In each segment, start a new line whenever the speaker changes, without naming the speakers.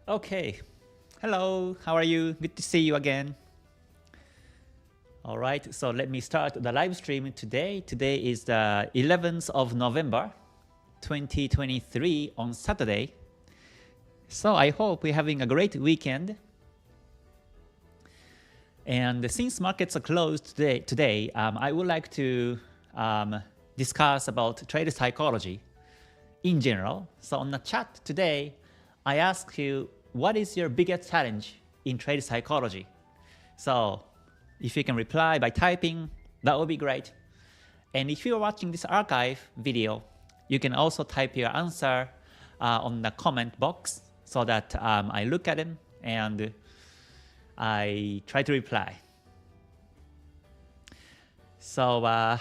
Okay. Hello, how are you? Good to see you again. All right, so let me start the live stream today. Today is the 11th of November, 2023 on Saturday. So I hope we're having a great weekend. And since markets are closed today, I would like to discuss about trade psychology in general. So on the chat today, I asked you, what is your biggest challenge in trade psychology? So if you can reply by typing, that would be great. And if you're watching this archive video, you can also type your answer on the comment box so that I look at them and I try to reply. So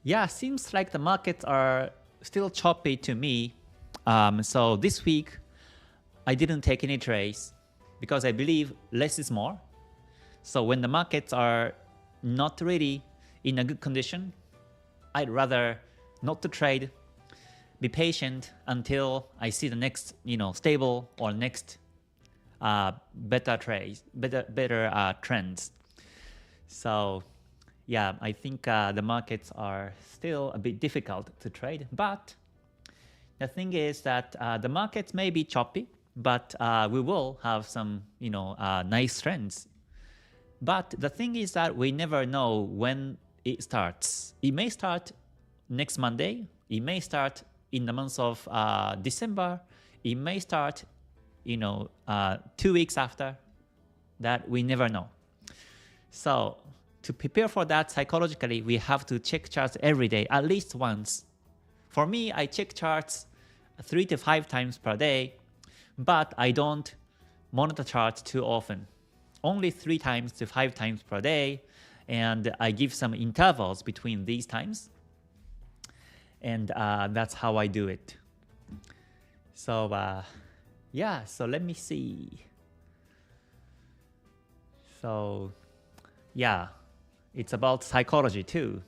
yeah, seems like the markets are still choppy to me. So this week, I didn't take any trades because I believe less is more. So when the markets are not really in a good condition, I'd rather not to trade, be patient until I see the next, stable or next better trades, better trends. So yeah, I think the markets are still a bit difficult to trade, but the thing is that the markets may be choppy, but we will have some, nice trends. But the thing is that we never know when it starts. It may start next Monday. It may start in the month of December. It may start, 2 weeks after. That we never know. So to prepare for that psychologically, we have to check charts every day, at least once. For me, I check charts 3 to 5 times per day, but I don't monitor charts too often. Only 3 times to 5 times per day, and I give some intervals between these times. And that's how I do it. So yeah, so let me see. So yeah, it's about psychology too,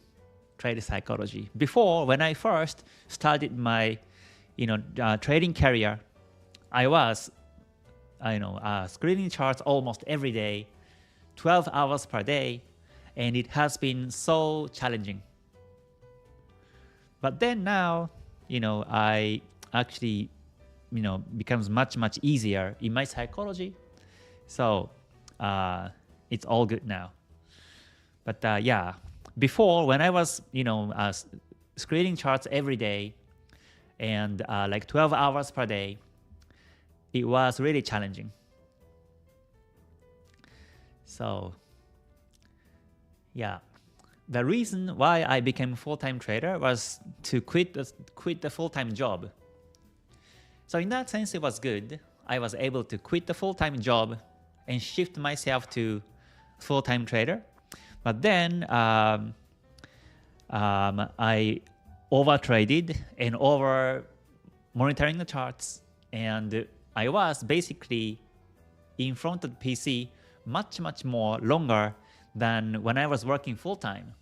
trade psychology. Before, when I first started my trading career, I was screening charts almost every day, 12 hours per day, and it has been so challenging. But then now, I actually, becomes much easier in my psychology. So it's all good now. But yeah, before when I was, screening charts every day and like 12 hours per day, it was really challenging. So yeah, the reason why I became full-time trader was to quit the full-time job. So in that sense, it was good. I was able to quit the full-time job and shift myself to full-time trader. But then I over-traded and over-monitoring the charts, and I was basically in front of the PC much more longer than when I was working full-time.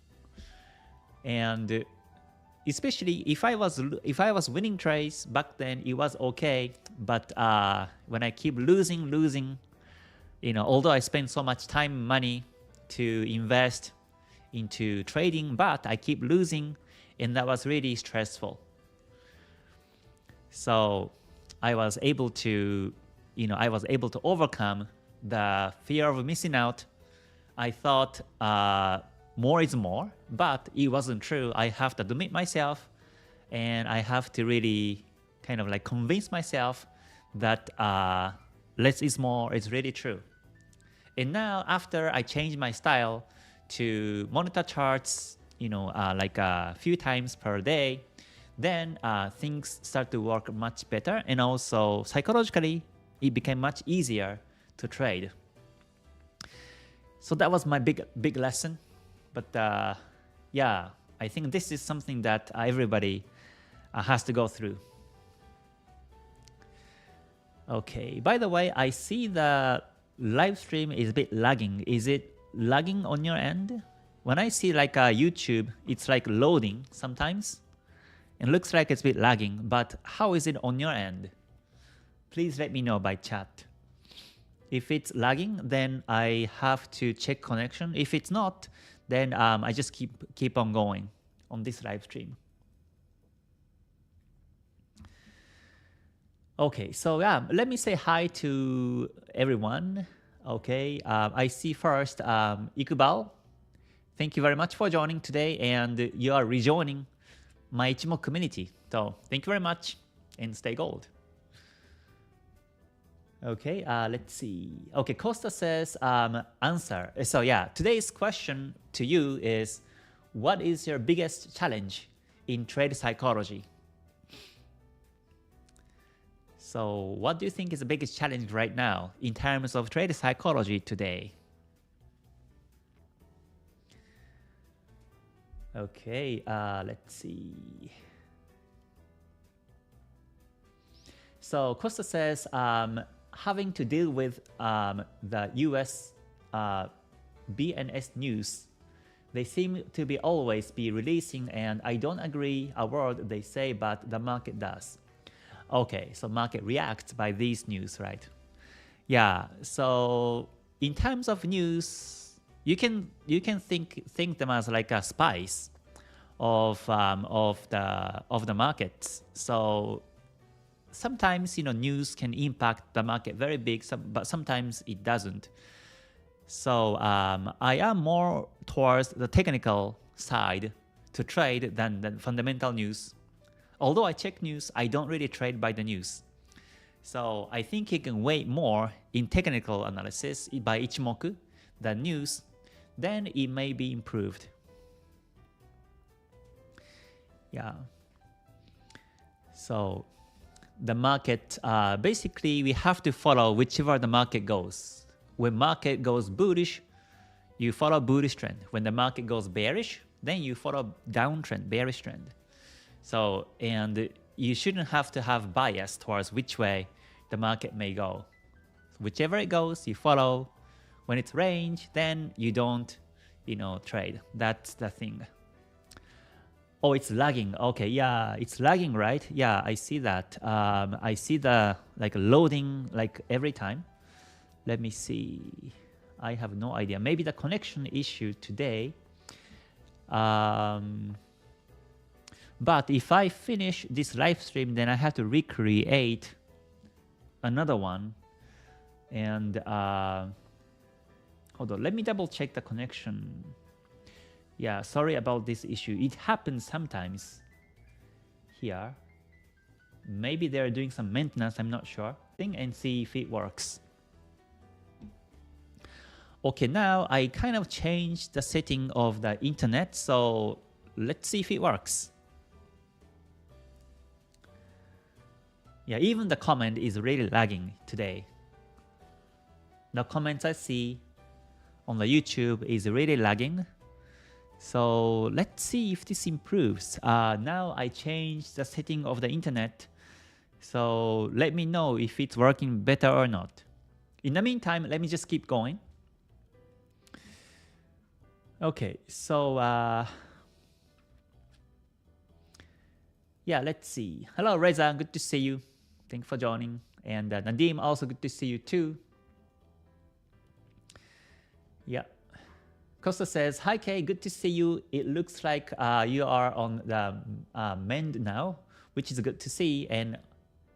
And especially if I was winning trades back then, it was okay. But when I keep losing, although I spend so much time, money to invest into trading, but I keep losing, and that was really stressful. So I was able to overcome the fear of missing out. I thought more is more, but it wasn't true. I have to admit myself, and I have to really kind of like convince myself that less is more is really true. And now after I changed my style to monitor charts, like a few times per day, then things start to work much better, and also psychologically it became much easier to trade. So that was my big lesson. But yeah, I think this is something that everybody has to go through. Okay, by the way, I see the live stream is a bit lagging. Is it lagging on your end? When I see like YouTube, it's like loading sometimes. It looks like it's a bit lagging, but how is it on your end? Please let me know by chat. If it's lagging, then I have to check connection. If it's not, then I just keep on going on this live stream. Okay, so yeah, let me say hi to everyone. Okay, I see first Iqbal. Thank you very much for joining today, and you are rejoining my Ichimoku community. So thank you very much, and stay gold. Okay, let's see. Okay, Costa says answer. So yeah, today's question to you is, what is your biggest challenge in trade psychology? So what do you think is the biggest challenge right now in terms of trade psychology today? Okay, let's see. So Costa says, having to deal with the US BNS news. They seem to be always be releasing, and I don't agree a word they say, but the market does. Okay, so market reacts by these news, right? Yeah, so in terms of news, you can think them as like a spice of the markets. So sometimes news can impact the market very big, but sometimes it doesn't. So I am more towards the technical side to trade than the fundamental news. Although I check news, I don't really trade by the news. So I think you can weigh more in technical analysis by Ichimoku than news, then it may be improved. Yeah. So the market, basically we have to follow whichever the market goes. When market goes bullish, you follow bullish trend. When the market goes bearish, then you follow downtrend, bearish trend. So, and you shouldn't have to have bias towards which way the market may go. Whichever it goes, you follow. When it's range, then you don't, trade. That's the thing. Oh, it's lagging. Okay, yeah, it's lagging, right? Yeah, I see that. I see the loading every time. Let me see. I have no idea. Maybe the connection issue today. But if I finish this live stream, then I have to recreate another one. And hold on, let me double check the connection. Yeah, sorry about this issue. It happens sometimes here. Maybe they're doing some maintenance, I'm not sure. And see if it works. Okay, now I kind of changed the setting of the internet, so let's see if it works. Yeah, even the comment is really lagging today. The comments I see on the YouTube is really lagging. So let's see if this improves. Now I changed the setting of the internet. So let me know if it's working better or not. In the meantime, let me just keep going. Okay, so yeah, let's see. Hello, Reza, good to see you. Thank you for joining. And Nadim, also good to see you too. Yeah. Costa says, hi Kay, good to see you. It looks like you are on the mend now, which is good to see. And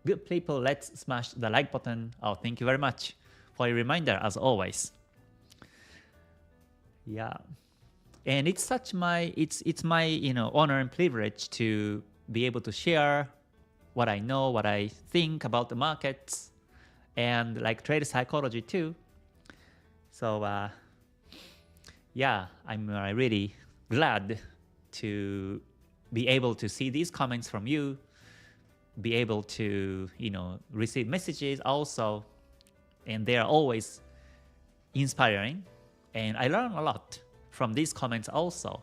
good people, let's smash the like button. Oh, thank you very much for your reminder as always. Yeah. And it's my honor and privilege to be able to share what I know, what I think about the markets, and trade psychology too. So yeah, I'm really glad to be able to see these comments from you, be able to receive messages also, and they are always inspiring, and I learn a lot from these comments also.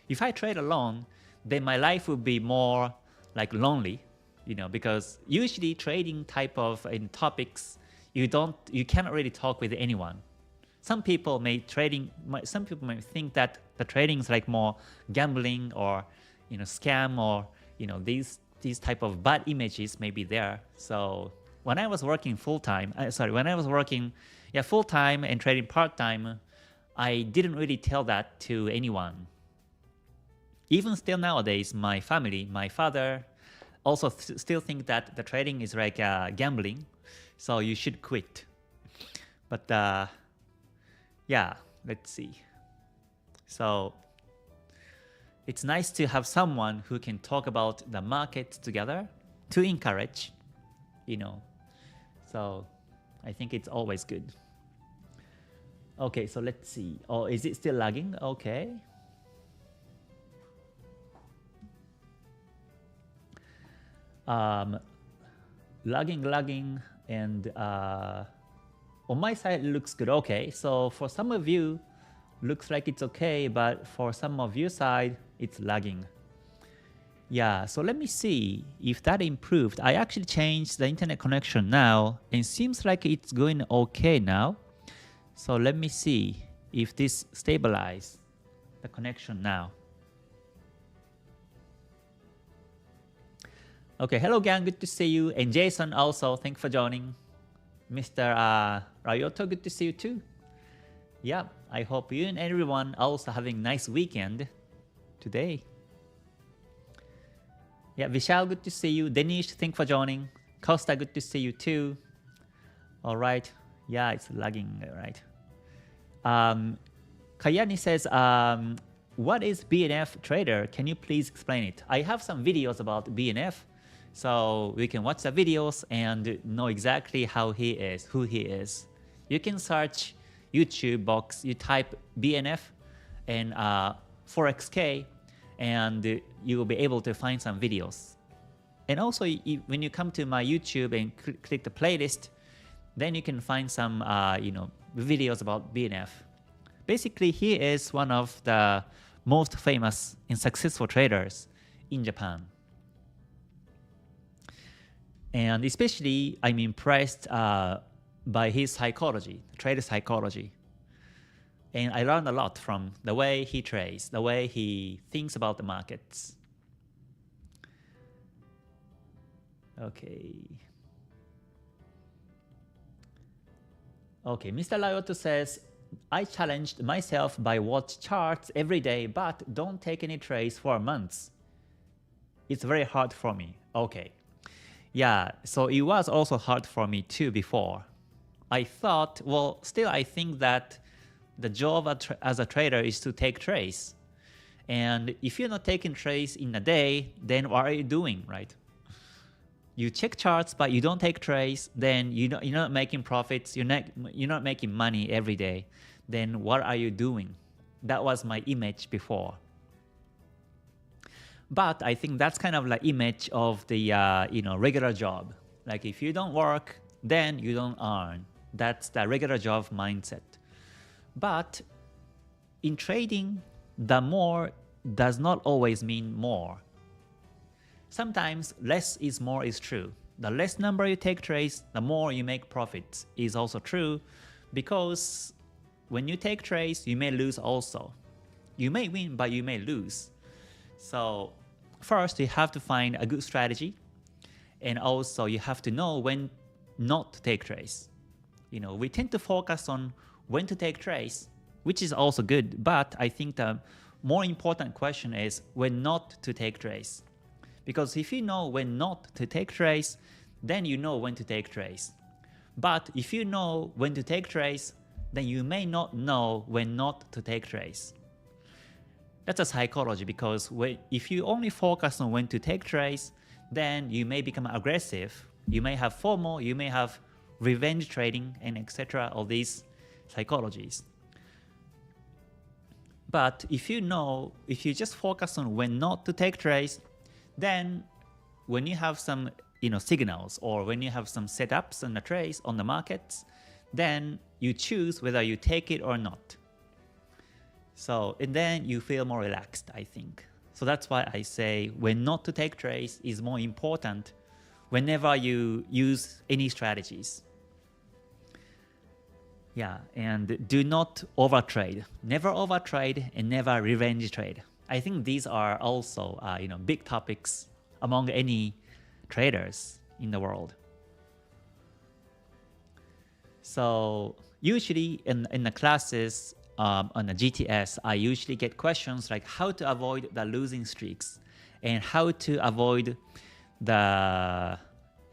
If I trade alone, then my life would be more lonely, because usually trading type of topics, you cannot really talk with anyone. Some people may think that the trading is more gambling or scam or these type of bad images may be there. So when I was working full-time, when I was working full-time and trading part-time, I didn't really tell that to anyone. Even still nowadays, my family, my father also still think that the trading is like gambling, so you should quit. But yeah, let's see. So it's nice to have someone who can talk about the markets together to encourage, So I think it's always good. Okay, so let's see. Oh, is it still lagging? Okay. Lagging, and on my side it looks good. Okay, so for some of you, looks like it's okay, but for some of your side, it's lagging. Yeah, so let me see if that improved. I actually changed the internet connection now, and seems like it's going okay now. So let me see if this stabilizes the connection now. Okay, hello gang, good to see you. And Jason also, thanks for joining. Mr. Ryoto, good to see you too. Yeah, I hope you and everyone also having a nice weekend today. Yeah, Vishal, good to see you. Denish, thanks for joining. Costa, good to see you too. All right. Yeah, it's lagging, right? Kayani says, what is BNF trader? Can you please explain it? I have some videos about BNF, so we can watch the videos and know exactly how he is, who he is. You can search YouTube box, you type BNF and Forex and you will be able to find some videos. And also, when you come to my YouTube and click the playlist, then you can find some videos about BNF. Basically, he is one of the most famous and successful traders in Japan. And especially, I'm impressed by his psychology, trader psychology. And I learned a lot from the way he trades, the way he thinks about the markets. Okay. Okay, Mr. Lyoto says, I challenged myself by watch charts every day, but don't take any trades for months. It's very hard for me. Okay. Yeah, so it was also hard for me too before. I thought, well, still I think that the job as a trader is to take trades. And if you're not taking trades in a day, then what are you doing, right? You check charts, but you don't take trades, then you're not making profits, you're not making money every day. Then what are you doing? That was my image before. But I think that's kind of like image of the regular job. Like if you don't work, then you don't earn. That's the regular job mindset. But in trading, the more does not always mean more. Sometimes less is more is true. The less number you take trades, the more you make profits is also true, because when you take trades, you may lose also. You may win, but you may lose. So first, you have to find a good strategy, and also you have to know when not to take trades. We tend to focus on when to take trades, which is also good, but I think the more important question is when not to take trades. Because if you know when not to take trades, then you know when to take trades. But if you know when to take trades, then you may not know when not to take trades. That's a psychology, because if you only focus on when to take trades, then you may become aggressive. You may have FOMO, you may have revenge trading, and etc. All these psychologies. But if you just focus on when not to take trades, then when you have some signals, or when you have some setups on the trades on the markets, then you choose whether you take it or not. So, and then you feel more relaxed, I think. So that's why I say when not to take trades is more important whenever you use any strategies. Yeah, and do not overtrade. Never overtrade and never revenge trade. I think these are also big topics among any traders in the world. So usually in the classes on the GTS, I usually get questions like how to avoid the losing streaks and how to avoid the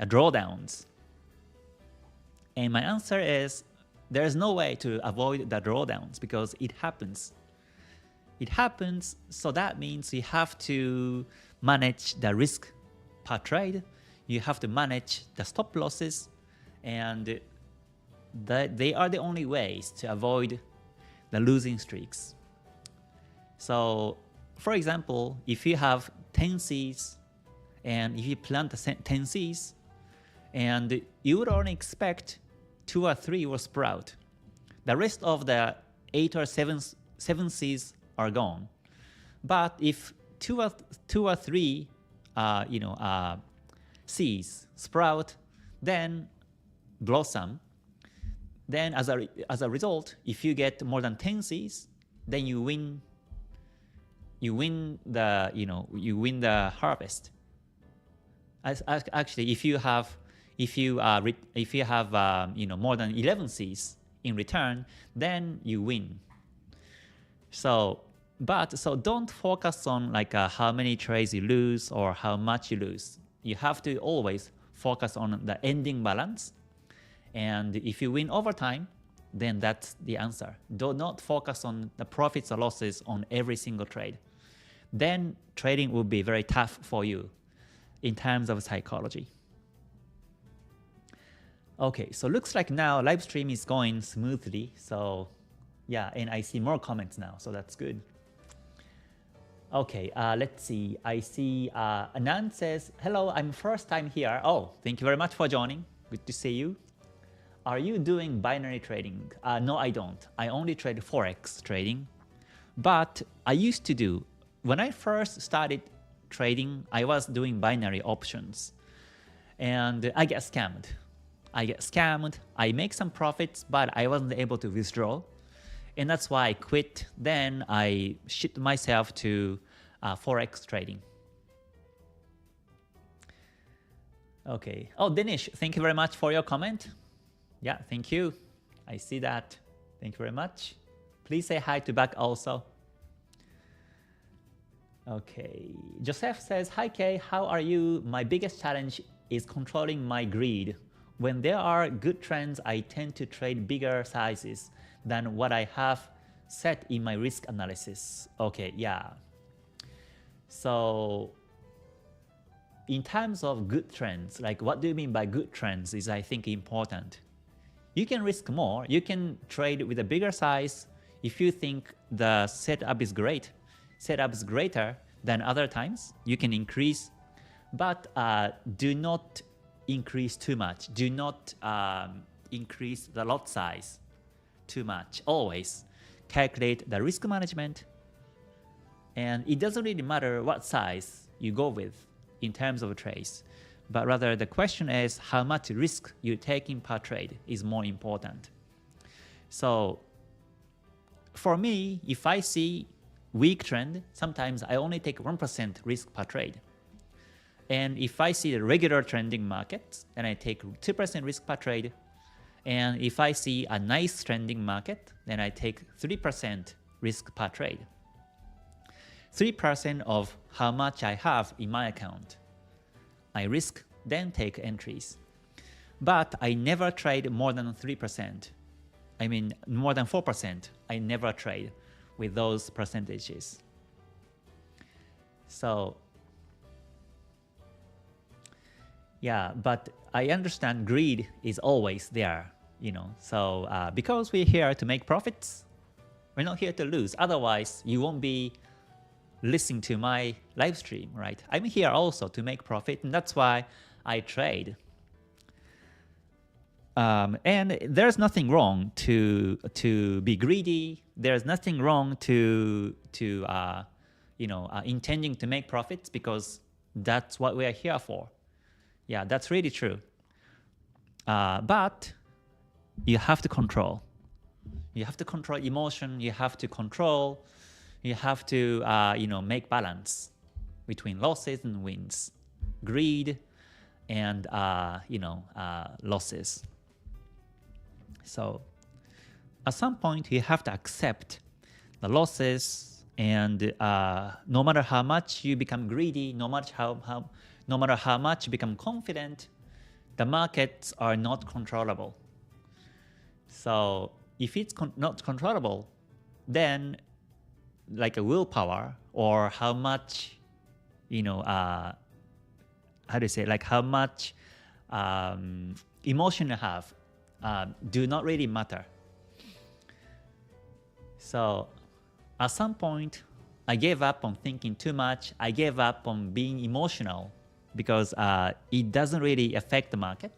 drawdowns. And my answer is there's no way to avoid the drawdowns because it happens. It happens, so that means you have to manage the risk per trade, you have to manage the stop losses, and they are the only ways to avoid the losing streaks. So, for example, if you have 10 Cs and if you plant 10 Cs and you would only expect 2 or 3 will sprout, the rest of the 8 or 7 Cs are gone. But if 2 or 3 Cs sprout, then blossom, then as a result, if you get more than 10 Cs, then you win the harvest. Actually, if you have more than 11 Cs in return, then you win. So don't focus on like how many trades you lose or how much you lose. You have to always focus on the ending balance. And if you win over time, then that's the answer. Do not focus on the profits or losses on every single trade. Then trading will be very tough for you in terms of psychology. Okay, so looks like now live stream is going smoothly. So yeah, and I see more comments now, so that's good. Okay, let's see. I see Anand says, hello, I'm first time here. Oh, thank you very much for joining. Good to see you. Are you doing binary trading? No, I don't. I only trade Forex trading. But I used to do, when I first started trading, I was doing binary options. And I get scammed. I make some profits, but I wasn't able to withdraw. And that's why I quit. Then I shipped myself to Forex trading. Okay. Oh, Dinesh, thank you very much for your comment. Yeah, thank you. I see that. Thank you very much. Please say hi to back also. Okay. Joseph says, hi Kay, how are you? My biggest challenge is controlling my greed. When there are good trends, I tend to trade bigger sizes than what I have set in my risk analysis. Okay, yeah. So in terms of good trends, like what do you mean by good trends is I think important. You can risk more. You can trade with a bigger size if you think the setup is great. Setup is greater than other times. You can increase, but do not increase too much. Do not increase the lot size too much. Always calculate the risk management, and it doesn't really matter what size you go with in terms of trades, but rather the question is how much risk you take in per trade is more important. So for me, if I see weak trend, sometimes I only take 1% risk per trade. And if I see the regular trending market, then I take 2% risk per trade. And if I see a nice trending market, then I take 3% risk per trade. 3% of how much I have in my account. I risk, then take entries. But I never trade more than 3%. I mean, more than 4%. I never trade with those percentages. So yeah, but I understand greed is always there, you know. So because we're here to make profits, we're not here to lose. Otherwise, you won't be listening to my live stream, right? I'm here also to make profit, and that's why I trade. And there's nothing wrong to be greedy. There's nothing wrong to intending to make profits, because that's what we are here for. Yeah, that's really true. But you have to control. You have to control emotion. You have to control. You have to make balance between losses and wins, greed and losses. So at some point, you have to accept the losses, and no matter how much you become greedy, no matter how much you become confident, the markets are not controllable. So if it's not controllable, then like a willpower, or how much, how do you say, like how much emotion you have, do not really matter. So at some point, I gave up on thinking too much. I gave up on being emotional because it doesn't really affect the market.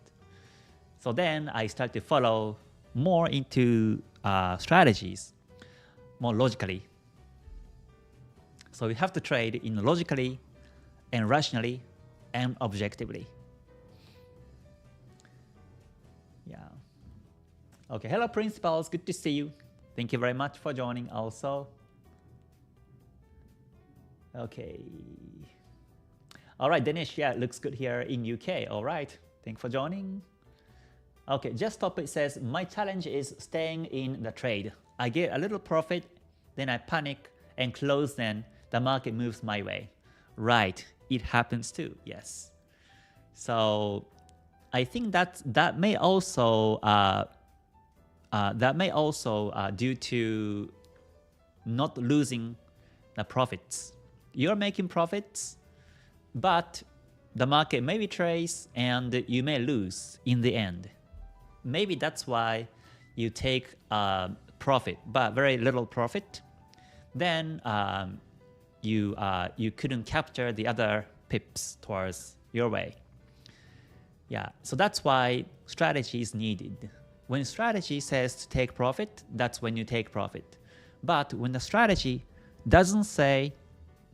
So then I start to follow more into strategies, more logically. So you have to trade in logically and rationally and objectively. Yeah. Okay, hello principals, good to see you. Thank you very much for joining also. Okay. All right, Danish, yeah, looks good here in UK. All right, thanks for joining. Okay, just topic says, my challenge is staying in the trade. I get a little profit, then I panic and close, then the market moves my way. Right, it happens too, yes. So I think that may also due to not losing the profits. You're making profits, but the market may retrace and you may lose in the end. Maybe that's why you take profit, but very little profit. Then you couldn't capture the other pips towards your way. Yeah, so that's why strategy is needed. When strategy says to take profit, that's when you take profit. But when the strategy doesn't say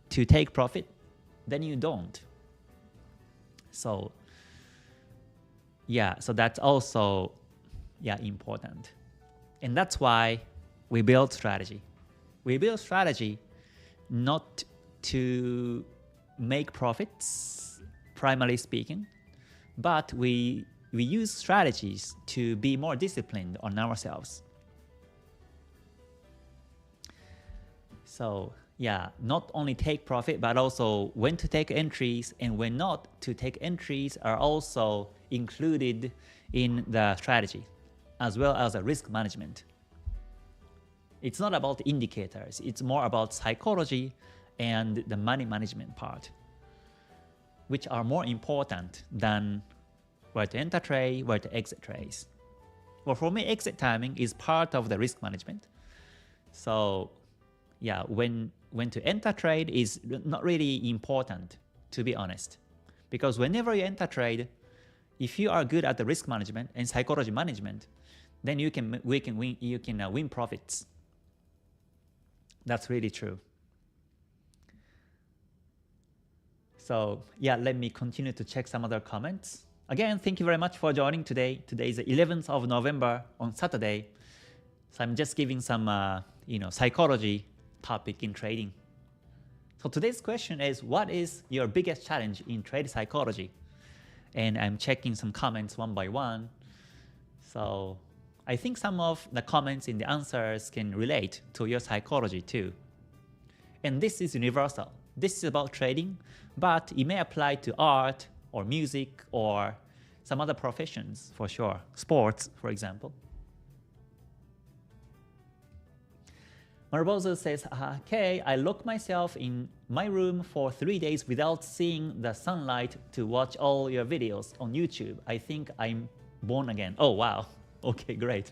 to take profit, then you don't. So yeah, so that's also important. And that's why we build strategy. We build strategy not to make profits, primarily speaking, but we use strategies to be more disciplined on ourselves. So yeah, not only take profit, but also when to take entries and when not to take entries are also included in the strategy, as well as the risk management. It's not about indicators, it's more about psychology and the money management part, which are more important than where to enter trade, where to exit trades. Well, for me, exit timing is part of the risk management. So yeah, when to enter trade is not really important, to be honest. Because whenever you enter trade, if you are good at the risk management and psychology management, then you can win profits. That's really true. So yeah, let me continue to check some other comments. Again, thank you very much for joining today. Today is the 11th of November on Saturday. So I'm just giving some psychology topic in trading. So today's question is, what is your biggest challenge in trade psychology? And I'm checking some comments one by one. So I think some of the comments in the answers can relate to your psychology too. And this is universal. This is about trading, but it may apply to art or music or some other professions for sure. Sports, for example. Marbosa says, okay, I locked myself in my room for 3 days without seeing the sunlight to watch all your videos on YouTube. I think I'm born again. Oh, wow. Okay, great.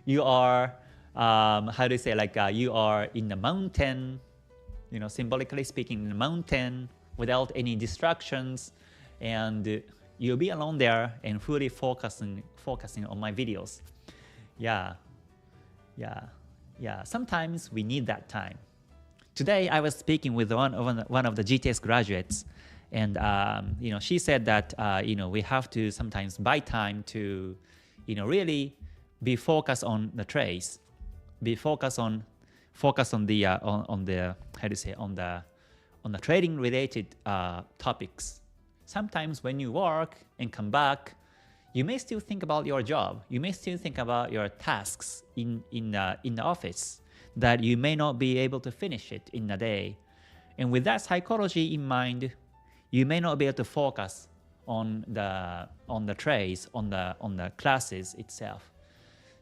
You are, how do you say, like you are in the mountain, symbolically speaking, in the mountain without any distractions, and you'll be alone there and fully focusing on my videos. Yeah. Sometimes we need that time. Today I was speaking with one of the GTS graduates, and she said that we have to sometimes buy time to really be focused on the trades, be focused on the how do you say, on the trading related topics. Sometimes when you work and come back, you may still think about your job. You may still think about your tasks in the office that you may not be able to finish it in a day. And with that psychology in mind, you may not be able to focus on the trades, on the classes itself.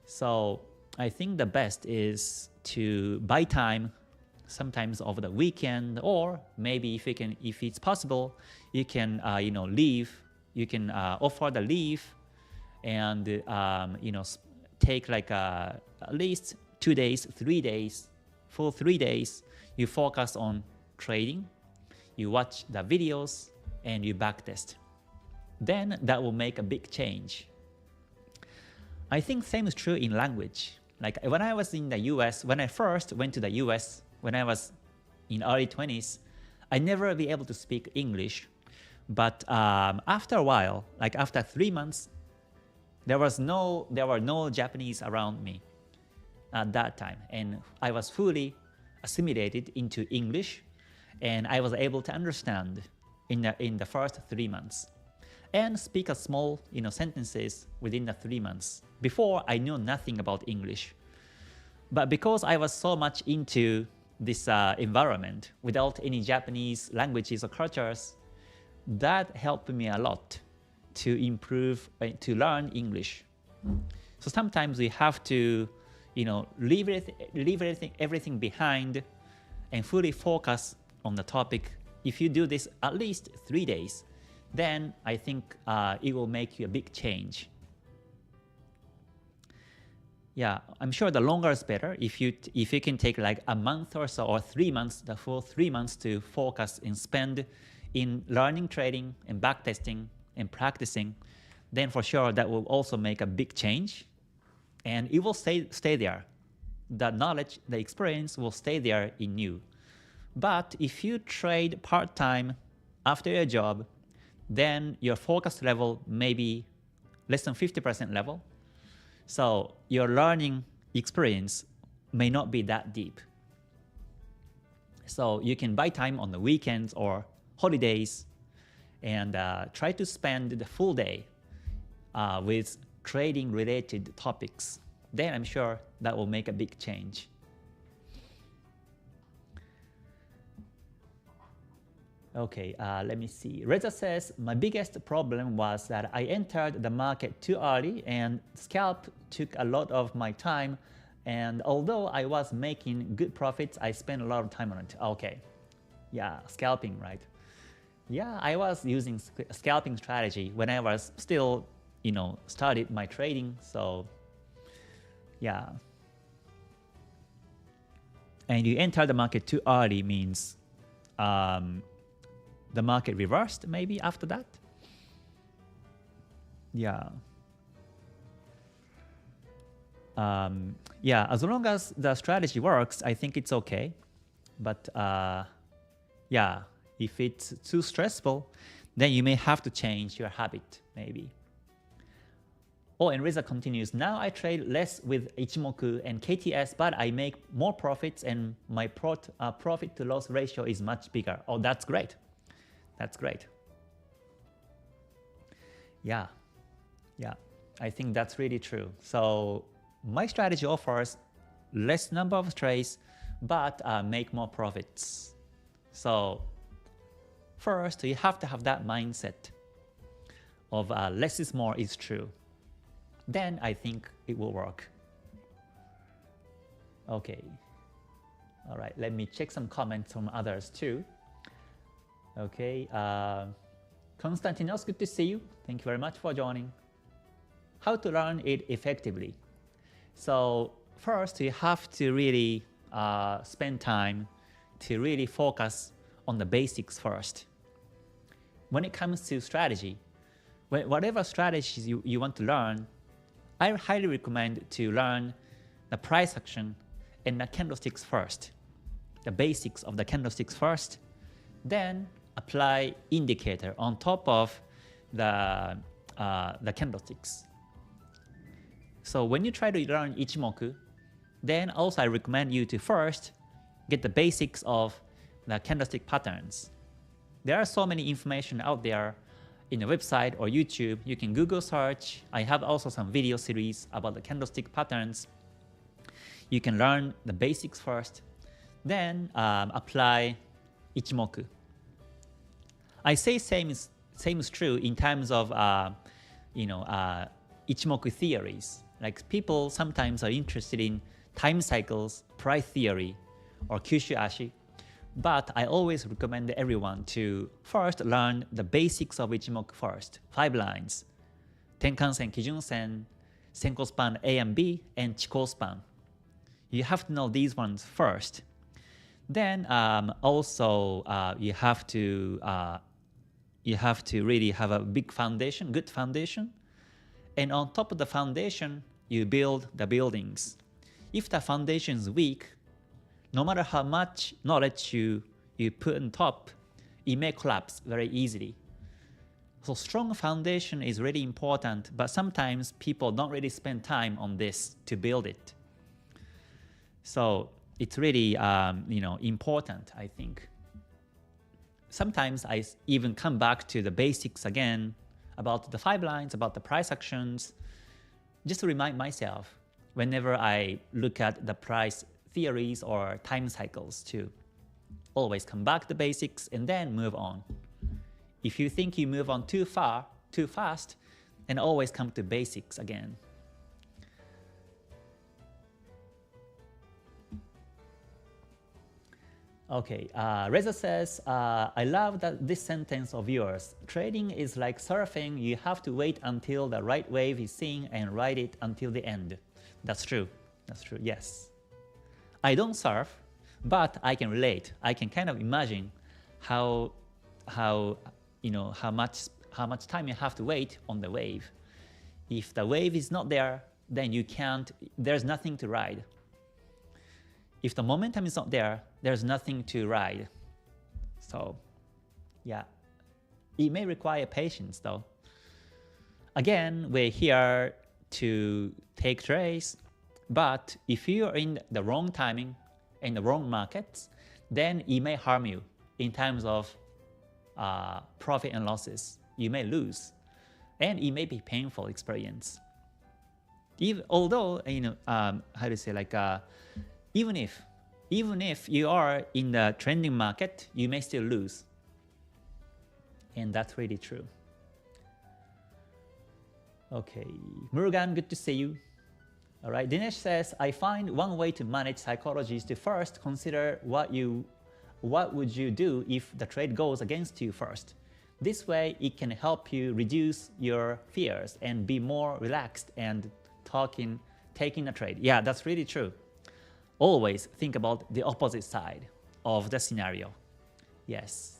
So I think the best is to buy time, sometimes over the weekend, or maybe if it's possible, you can leave. You can offer the leave, and take like at least 2 days, 3 days. For 3 days, you focus on trading, you watch the videos, and you backtest. Then that will make a big change. I think same is true in language. Like when I was in the US, when I first went to the US, when I was in early 20s, I never be able to speak English. But after a while, like after 3 months, there were no Japanese around me at that time, and I was fully assimilated into English, and I was able to understand in the first 3 months, and speak a small sentences within the 3 months. Before, I knew nothing about English, but because I was so much into this environment without any Japanese languages or cultures, that helped me a lot to improve, to learn English. So sometimes we have to, leave everything behind and fully focus on the topic. If you do this at least 3 days, then I think it will make you a big change. Yeah, I'm sure the longer is better. If you can take like a month or so, or 3 months, the full 3 months to focus and spend in learning trading and backtesting and practicing, then for sure that will also make a big change, and it will stay there. The knowledge, the experience will stay there in you. But if you trade part-time after your job, then your focus level may be less than 50% level. So your learning experience may not be that deep. So you can buy time on the weekends or holidays and try to spend the full day with trading related topics. Then I'm sure that will make a big change. Okay, let me see. Reza says, my biggest problem was that I entered the market too early and scalp took a lot of my time, and although I was making good profits, I spent a lot of time on it. Okay, yeah, scalping, right? Yeah, I was using scalping strategy when I was still, started my trading, so yeah. And you enter the market too early means the market reversed maybe after that. Yeah. Yeah, as long as the strategy works, I think it's okay. But yeah, if it's too stressful, then you may have to change your habit maybe. Oh, and Reza continues, now I trade less with Ichimoku and KTS, but I make more profits and my profit to loss ratio is much bigger. Oh, that's great. That's great. Yeah, yeah, I think that's really true. So my strategy offers less number of trades, but make more profits. So first, you have to have that mindset of less is more is true. Then I think it will work. Okay. All right, let me check some comments from others too. Okay, Konstantinos, good to see you. Thank you very much for joining. How to learn it effectively. So first, you have to really spend time to really focus on the basics first. When it comes to strategy, whatever strategies you want to learn, I highly recommend to learn the price action and the candlesticks first. The basics of the candlesticks first, then apply indicator on top of the candlesticks. So when you try to learn Ichimoku, then also I recommend you to first get the basics of the candlestick patterns. There are so many information out there, in the website or YouTube, you can Google search. I have also some video series about the candlestick patterns. You can learn the basics first, then apply Ichimoku. I say same is true in terms of Ichimoku theories. Like people sometimes are interested in time cycles, price theory, or Kyushu Ashi. But I always recommend everyone to first learn the basics of Ichimoku first. 5 lines, Tenkan-sen, Kijun-sen, Senko span A and B, and Chikou span. You have to know these ones first. Then also you have to really have a big foundation, good foundation. And on top of the foundation, you build the buildings. If the foundation is weak, no matter how much knowledge you put on top, it may collapse very easily. So strong foundation is really important, but sometimes people don't really spend time on this to build it. So it's really important, I think. Sometimes I even come back to the basics again about the 5 lines, about the price actions, just to remind myself whenever I look at the price theories or time cycles to always come back to the basics and then move on. If you think you move on too fast, then always come to basics again. Okay, Reza says, I love this sentence of yours. Trading is like surfing. You have to wait until the right wave is seen and ride it until the end. That's true. That's true. Yes. I don't surf, but I can relate. I can kind of imagine how much time you have to wait on the wave. If the wave is not there, then there's nothing to ride. If the momentum is not there, there's nothing to ride. So yeah, it may require patience though. Again, we're here to take trades, but if you're in the wrong timing and the wrong markets, then it may harm you in terms of profit and losses. You may lose, and it may be painful experience. Although how to say, like even if you are in the trending market, you may still lose, and that's really true. Okay, Murugan, good to see you. All right, Dinesh says, I find one way to manage psychology is to first consider what would you do if the trade goes against you first. This way, it can help you reduce your fears and be more relaxed and taking a trade. Yeah, that's really true. Always think about the opposite side of the scenario. Yes.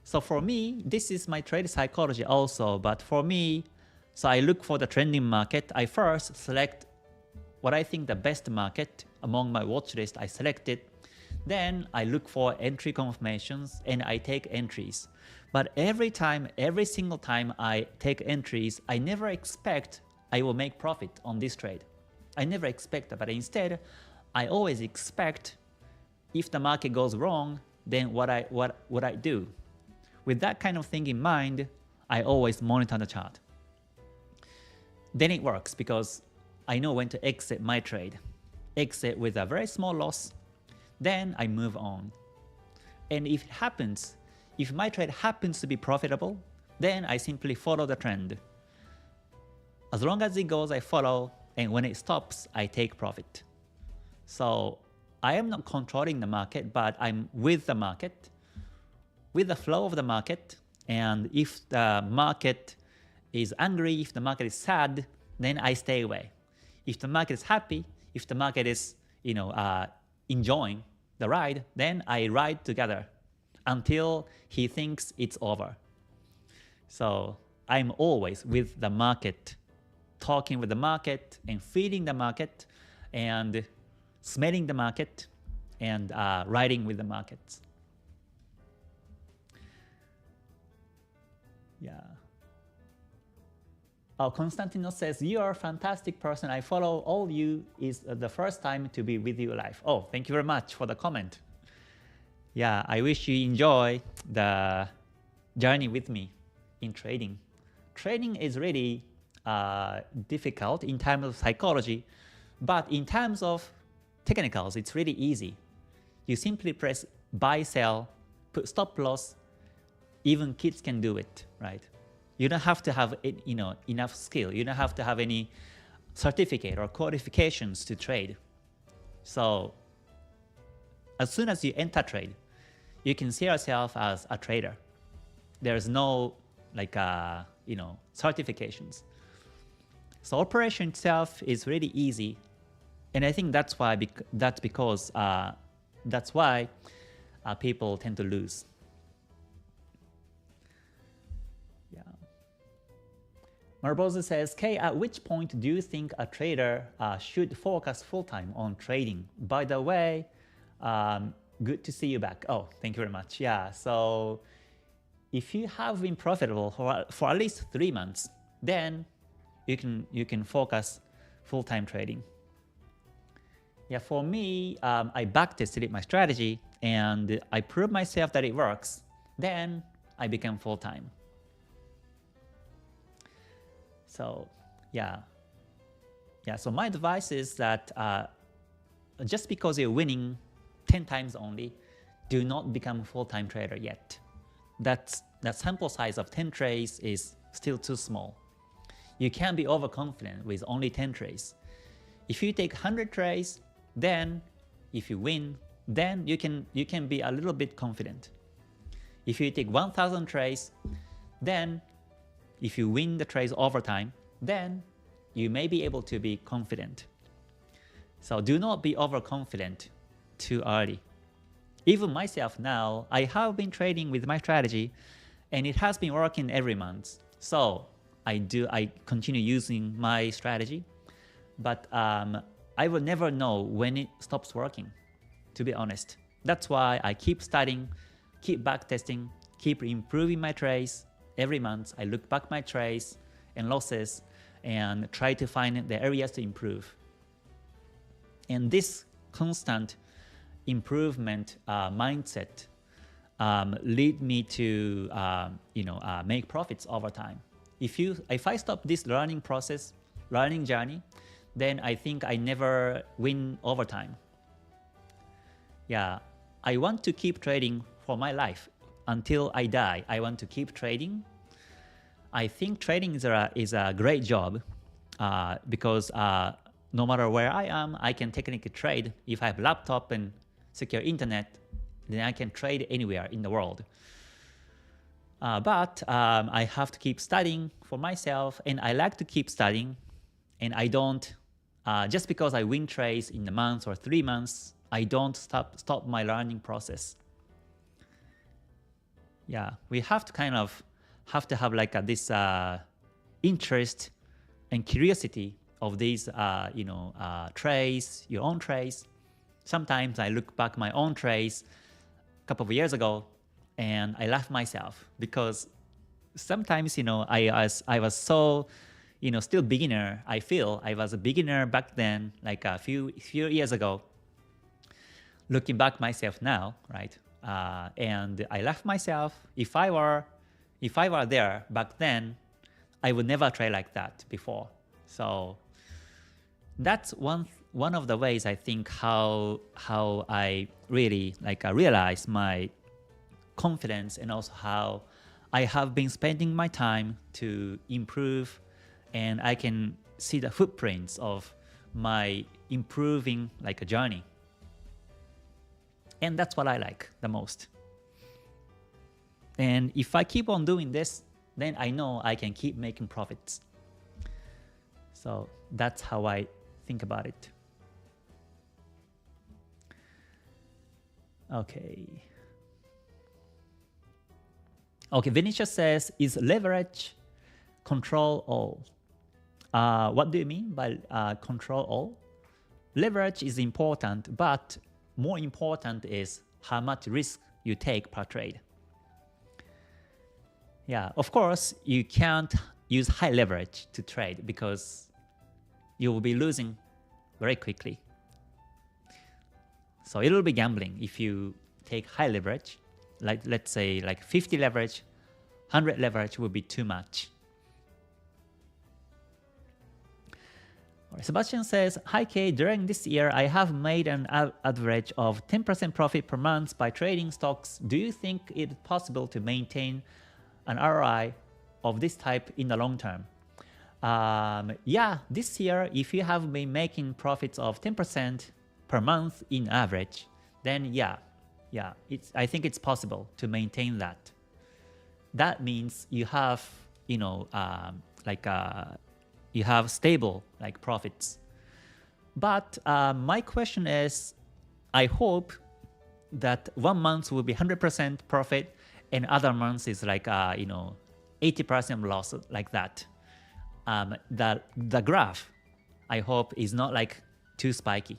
So for me, this is my trade psychology also, but for me, so I look for the trending market. I first select what I think the best market among my watch list. I select it. Then I look for entry confirmations and I take entries. But every single time I take entries, I never expect I will make profit on this trade. I never expect that, but instead, I always expect if the market goes wrong, then what I do. With that kind of thing in mind, I always monitor the chart. Then it works because I know when to exit my trade. Exit with a very small loss, then I move on. And if my trade happens to be profitable, then I simply follow the trend. As long as it goes, I follow, and when it stops, I take profit. So I am not controlling the market, but I'm with the market, with the flow of the market. And if the market is angry, if the market is sad, then I stay away. If the market is happy, if the market is enjoying the ride, then I ride together until he thinks it's over. So I'm always with the market, talking with the market and feeding the market and smelling the market and riding with the markets. Yeah. Oh, Constantinos says, you are a fantastic person. I follow all you. Is the first time to be with you live. Oh, thank you very much for the comment. Yeah, I wish you enjoy the journey with me. in trading. Trading is really difficult in terms of psychology, but in terms of technicals, it's really easy. You simply press buy, sell, put stop loss. Even kids can do it, right? You don't have to have enough skill. You don't have to have any certificate or qualifications to trade. So as soon as you enter trade, you can see yourself as a trader. There's no certifications. So operation itself is really easy, and I think that's why people tend to lose. Yeah. Marbozu says, Kay, at which point do you think a trader should focus full-time on trading? By the way, good to see you back. Oh, thank you very much. Yeah, so if you have been profitable for at least 3 months, then you can focus full-time trading. Yeah, for me, I backtested my strategy and I proved myself that it works. Then I became full-time. So yeah. So my advice is that just because you're winning 10 times only, do not become a full-time trader yet. That sample size of 10 trades is still too small. You can't be overconfident with only 10 trades. If you take 100 trades, then if you win, then you can be a little bit confident. If you take 1,000 trades, then if you win the trades over time, then you may be able to be confident. So do not be overconfident too early. Even myself now, I have been trading with my strategy and it has been working every month. So I continue using my strategy, but I will never know when it stops working, to be honest. That's why I keep studying, keep backtesting, keep improving my trades. Every month I look back my trades and losses and try to find the areas to improve. And this constant improvement mindset lead me to make profits over time. If I stop this learning journey, then I think I never win over time. Yeah, I want to keep trading for my life until I die. I want to keep trading. I think trading is a great job because no matter where I am, I can technically trade. If I have a laptop and secure internet, then I can trade anywhere in the world. But I have to keep studying for myself, and I like to keep studying. And I don't, just because I win trades in a month or 3 months, I don't stop my learning process. Yeah, we have to kind of have like this interest and curiosity of these trades, your own trades. Sometimes I look back my own trades a couple of years ago and I laugh myself because sometimes I was so still beginner. I feel I was a beginner back then, like a few years ago. Looking back myself now, right? And I laugh myself. If I were there back then, I would never try like that before. So that's one of the ways I think how I really realize my confidence, and also how I have been spending my time to improve, and I can see the footprints of my improving a journey. And that's what I like the most. And if I keep on doing this, then I know I can keep making profits. So that's how I think about it. Okay, Vinicius says, is leverage control all? What do you mean by control all? Leverage is important, but more important is how much risk you take per trade. Yeah, of course, you can't use high leverage to trade because you will be losing very quickly. So it will be gambling if you take high leverage, let's say 50 leverage, 100 leverage would be too much. Sebastian says, hi Kay, during this year I have made an average of 10% profit per month by trading stocks. Do you think it's possible to maintain an ROI of this type in the long term? Yeah, this year if you have been making profits of 10% per month in average, then yeah, I think it's possible to maintain that. That means you have, you have stable profits. But my question is, I hope that 1 month will be 100% profit and other months is 80% loss, like that. The graph, I hope, is not too spiky.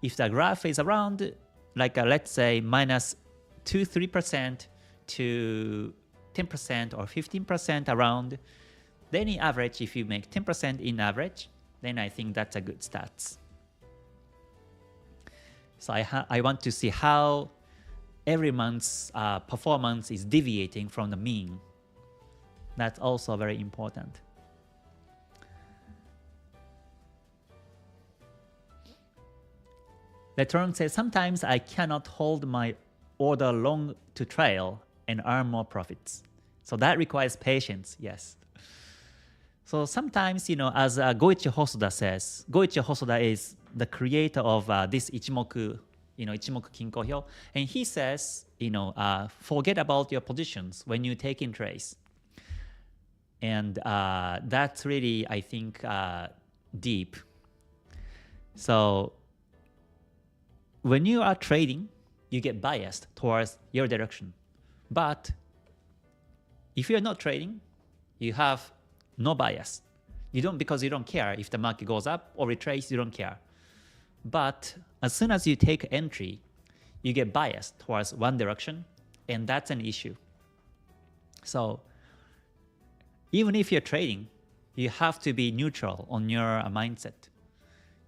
If the graph is around let's say minus 2-3% to 10% or 15% around, then in average, if you make 10% in average, then I think that's a good stats. So I want to see how every month's performance is deviating from the mean. That's also very important. Letron says, sometimes I cannot hold my order long to trail and earn more profits. So that requires patience, yes. So sometimes, as Goichi Hosoda says, Goichi Hosoda is the creator of this Ichimoku, Ichimoku Kinko-hyo, and he says, forget about your positions when you take in trades. And that's really, I think, deep. So when you are trading, you get biased towards your direction. But if you're not trading, you have no bias. Because you don't care if the market goes up or retraces, you don't care. But as soon as you take entry, you get biased towards one direction, and that's an issue. So even if you're trading, you have to be neutral on your mindset.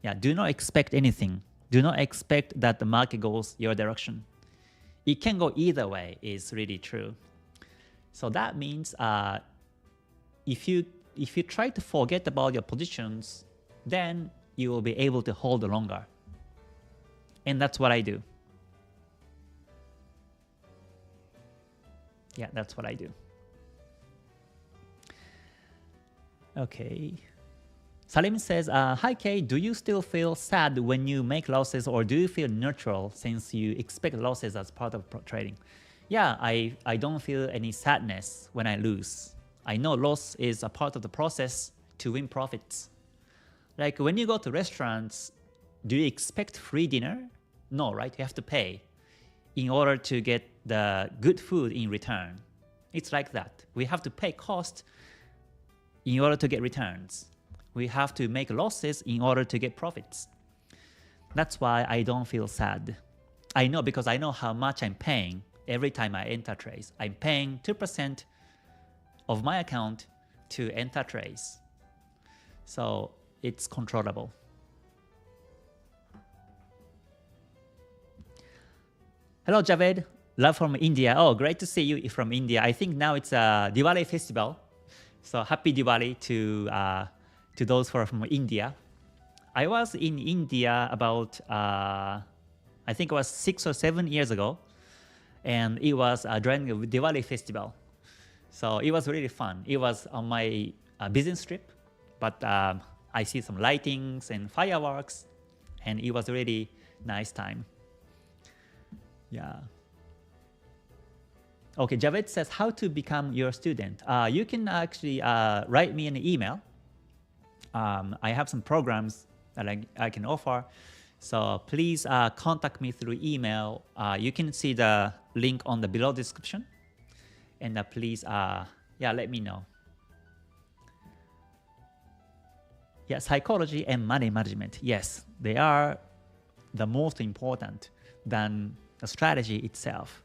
Yeah, do not expect anything. Do not expect that the market goes your direction. It can go either way, is really true. So that means if you try to forget about your positions, then you will be able to hold longer. And that's what I do. Yeah, that's what I do. Okay. Salim says, hi Kay, do you still feel sad when you make losses, or do you feel neutral since you expect losses as part of trading? Yeah, I don't feel any sadness when I lose. I know loss is a part of the process to win profits. Like when you go to restaurants, do you expect free dinner? No, right? You have to pay in order to get the good food in return. It's like that. We have to pay cost in order to get returns. We have to make losses in order to get profits. That's why I don't feel sad. I know, because I know how much I'm paying every time I enter trades. I'm paying 2% of my account to enter trades. So it's controllable. Hello Javed, love from India. Oh, great to see you from India. I think now it's a Diwali festival. So happy Diwali to those who are from India. I was in India about, I think it was 6 or 7 years ago. And it was during the Diwali festival. So it was really fun. It was on my business trip, but I see some lightings and fireworks, and it was a really nice time. Yeah. Okay, Javed says, how to become your student? You can actually write me an email. I have some programs that I can offer. So please contact me through email. You can see the link on the below description. And please, let me know. Yeah, psychology and money management. Yes, they are the most important than the strategy itself.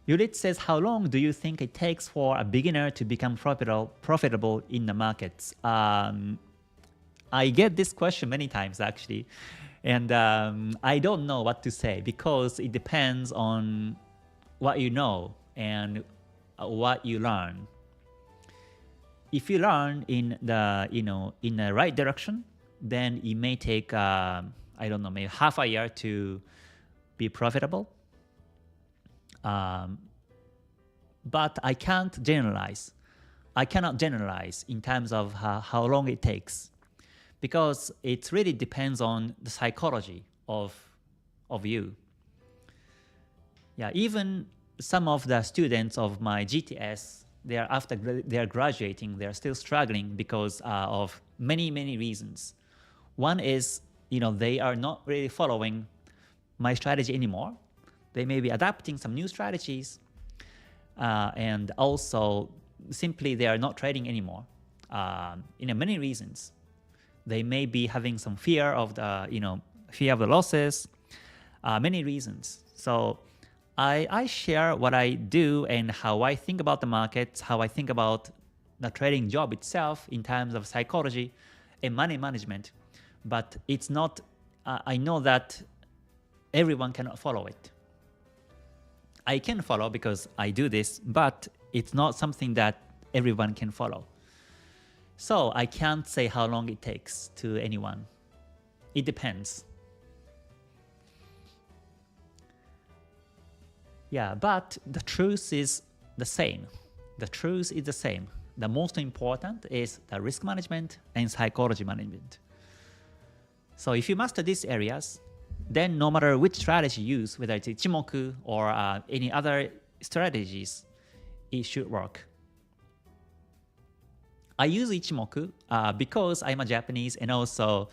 Yurit says, how long do you think it takes for a beginner to become profitable in the markets? I get this question many times actually, and I don't know what to say because it depends on what you know and what you learn. If you learn in the in the right direction, then it may take I don't know, maybe half a year to be profitable. But I can't generalize. I cannot generalize in terms of how long it takes, because it really depends on the psychology of you. Yeah, even some of the students of my GTS, they are graduating, they are still struggling because of many reasons. One is, they are not really following my strategy anymore. They may be adapting some new strategies, and also simply they are not trading anymore. Many reasons. They may be having some fear of the fear of the losses. Many reasons. So I share what I do and how I think about the markets, how I think about the trading job itself in terms of psychology and money management. But it's not. I know that everyone cannot follow it. I can follow because I do this, but it's not something that everyone can follow. So I can't say how long it takes to anyone. It depends. Yeah, but the truth is the same. The truth is the same. The most important is the risk management and psychology management. So if you master these areas, then no matter which strategy you use, whether it's Ichimoku or any other strategies, it should work. I use Ichimoku because I'm a Japanese, and also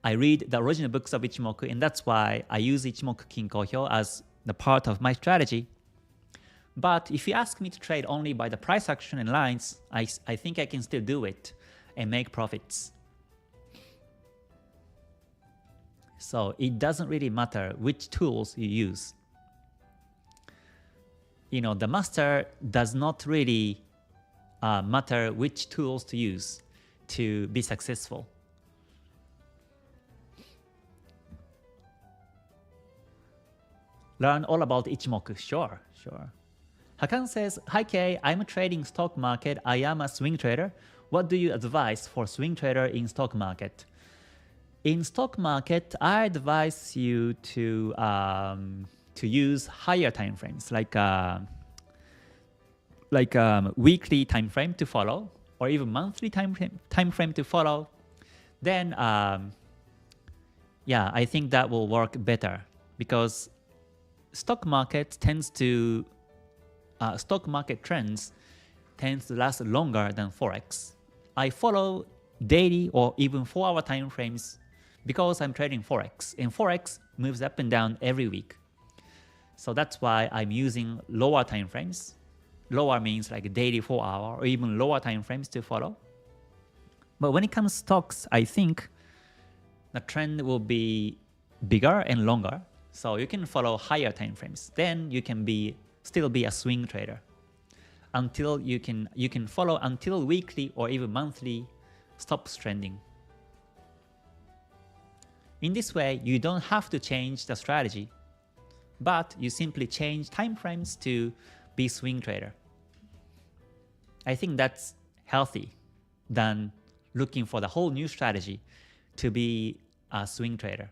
I read the original books of Ichimoku, and that's why I use Ichimoku Kinko-hyo as the part of my strategy. But if you ask me to trade only by the price action and lines, I think I can still do it and make profits. So it doesn't really matter which tools you use. The master does not really matter which tools to use to be successful. Learn all about Ichimoku. Sure. Hakan says, "Hi Kei, I'm trading stock market. I am a swing trader. What do you advise for swing trader in stock market?" In stock market, I advise you to use higher time frames, like weekly time frame to follow, or even monthly time frame to follow. Then, I think that will work better, because stock market trends to last longer than Forex. I follow daily or even 4-hour time frames because I'm trading Forex, and Forex moves up and down every week. So that's why I'm using lower time frames. Lower means like daily 4-hour or even lower time frames to follow. But when it comes to stocks, I think the trend will be bigger and longer. So you can follow higher time frames. Then you can still be a swing trader until you can follow until weekly or even monthly stops trending. In this way, you don't have to change the strategy, but you simply change time frames to be swing trader. I think that's healthy than looking for the whole new strategy to be a swing trader.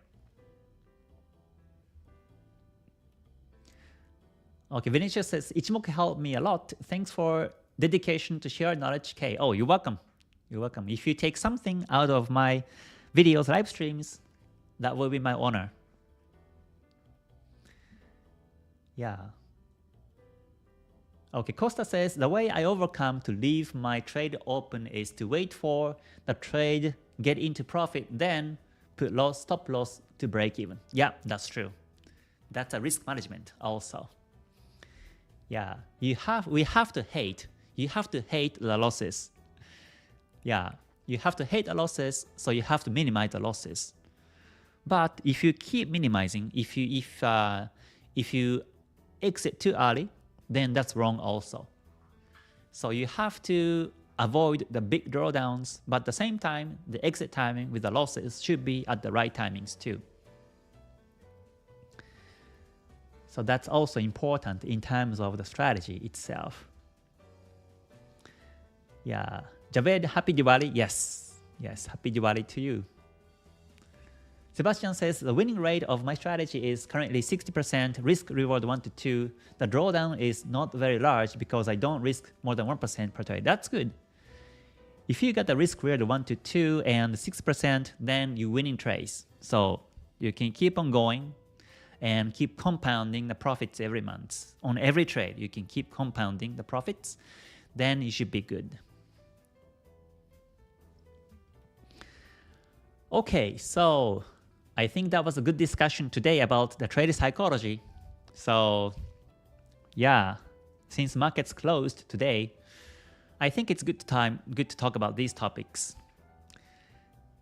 Okay, Vinicius says, "Ichimoku helped me a lot. Thanks for dedication to share knowledge, Kei." Oh, you're welcome. You're welcome. If you take something out of my videos, live streams, that will be my honor. Yeah. Okay, Costa says, "The way I overcome to leave my trade open is to wait for the trade, get into profit, then put stop loss to break even." Yeah, that's true. That's a risk management also. Yeah, you have to hate the losses. Yeah, you have to hate the losses, so you have to minimize the losses. But if you keep minimizing, if you exit too early, then that's wrong also. So you have to avoid the big drawdowns, but at the same time, the exit timing with the losses should be at the right timings too. So that's also important in terms of the strategy itself. Yeah. Javed, happy Diwali. Yes. Yes, happy Diwali to you. Sebastian says, the winning rate of my strategy is currently 60%, risk reward 1 to 2. The drawdown is not very large because I don't risk more than 1% per trade. That's good. If you got the risk reward 1 to 2 and 6%, then you winning trades. So you can keep on going and keep compounding the profits every month. On every trade, you can keep compounding the profits. Then you should be good. Okay, so I think that was a good discussion today about the trade psychology. So yeah, since markets closed today, I think it's good to talk about these topics.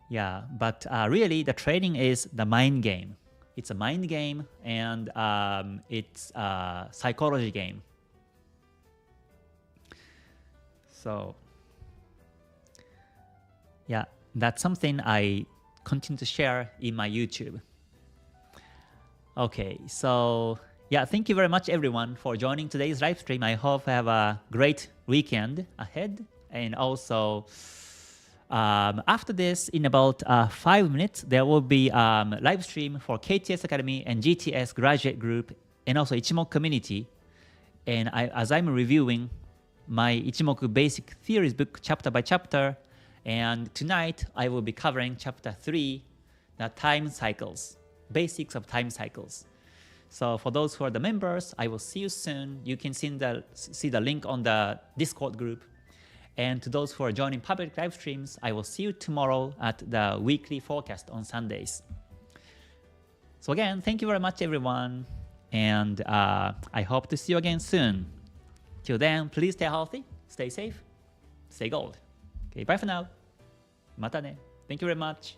Yeah, but really the trading is the mind game. It's a mind game and it's a psychology game. So yeah, that's something I continue to share in my YouTube. Okay, so yeah, thank you very much everyone for joining today's live stream. I hope you have a great weekend ahead. And also after this, in about 5 minutes, there will be live stream for KTS Academy and GTS graduate group and also Ichimoku community. And as I'm reviewing my Ichimoku Basic Theories book chapter by chapter, and tonight I will be covering chapter 3, the time cycles, basics of time cycles. So for those who are the members, I will see you soon. You can see the link on the Discord group. And to those who are joining public live streams, I will see you tomorrow at the weekly forecast on Sundays. So again, thank you very much everyone. And I hope to see you again soon. Till then, please stay healthy, stay safe, stay gold. Okay, bye for now. またね. Thank you very much.